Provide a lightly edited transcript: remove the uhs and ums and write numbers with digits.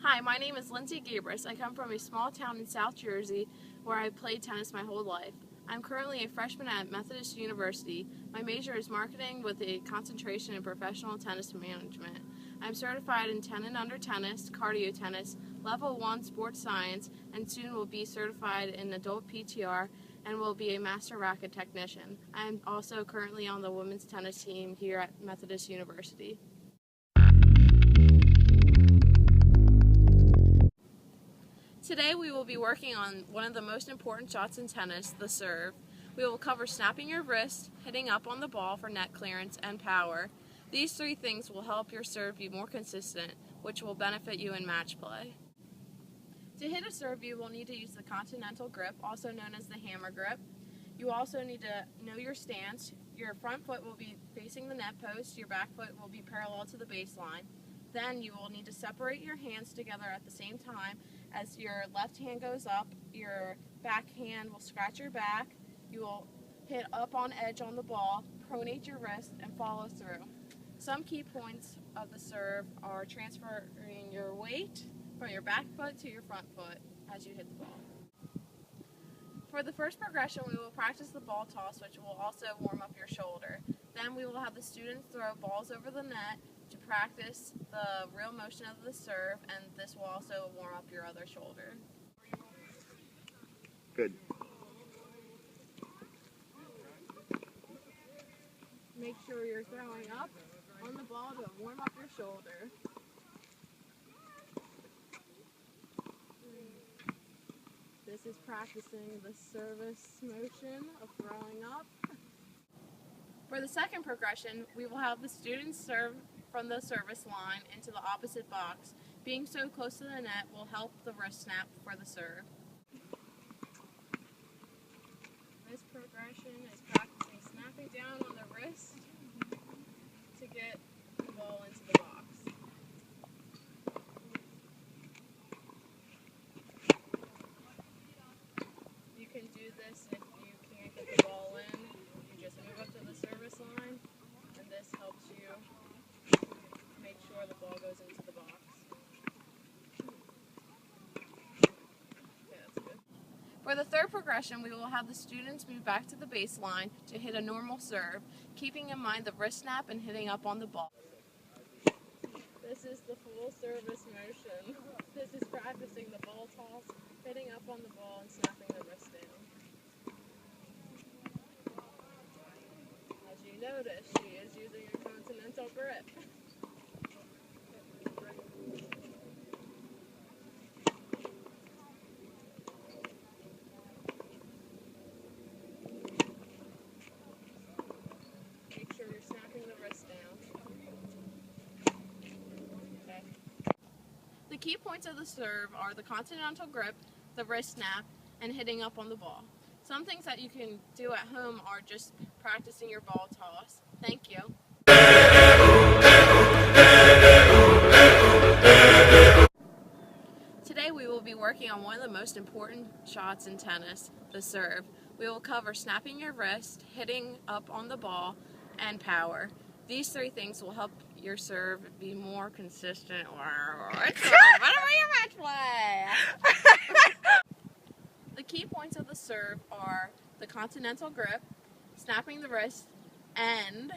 Hi, my name is Lindsay Gabris. I come from a small town in South Jersey where I played tennis my whole life. I'm currently a freshman at Methodist University. My major is marketing with a concentration in professional tennis management. I'm certified in 10 and under tennis, cardio tennis, level 1 sports science, and soon will be certified in adult PTR and will be a master racket technician. I am also currently on the women's tennis team here at Methodist University. Today we will be working on one of the most important shots in tennis, the serve. We will cover snapping your wrist, hitting up on the ball for net clearance, and power. These three things will help your serve be more consistent, which will benefit you in match play. To hit a serve, you will need to use the continental grip, also known as the hammer grip. You also need to know your stance. Your front foot will be facing the net post, your back foot will be parallel to the baseline. Then you will need to separate your hands together at the same time. As your left hand goes up, your back hand will scratch your back. You will hit up on edge on the ball, pronate your wrist, and follow through. Some key points of the serve are transferring your weight from your back foot to your front foot as you hit the ball. For the first progression, we will practice the ball toss, which will also warm up your shoulder. Then we will have the students throw balls over the net to practice the real motion of the serve, and this will also warm up your other shoulder. Good. Make sure you're throwing up on the ball to warm up your shoulder. This is practicing the service motion of throwing up. For the second progression, we will have the students serve from the service line into the opposite box. Being so close to the net will help the wrist snap for the serve. This progression is practicing snapping down on the wrist to get the ball into the box. You can do this if you can't get the ball in. You just move up to the service line, and this helps you make sure the ball goes into the box. Okay, that's good. For the third progression, we will have the students move back to the baseline to hit a normal serve, keeping in mind the wrist snap and hitting up on the ball. This is the full service motion. This is practicing the ball toss, hitting up on the ball, and snapping the wrist down. As you notice, she is using a continental grip. Make sure you're snapping the wrist down. Okay. The key points of the serve are the continental grip, the wrist snap, and hitting up on the ball. Some things that you can do at home are just practicing your ball toss. Thank you. Today we will be working on one of the most important shots in tennis, the serve. We will cover snapping your wrist, hitting up on the ball, and power. These three things will help your serve be more consistent. The key points of the serve are the continental grip, snapping the wrist, and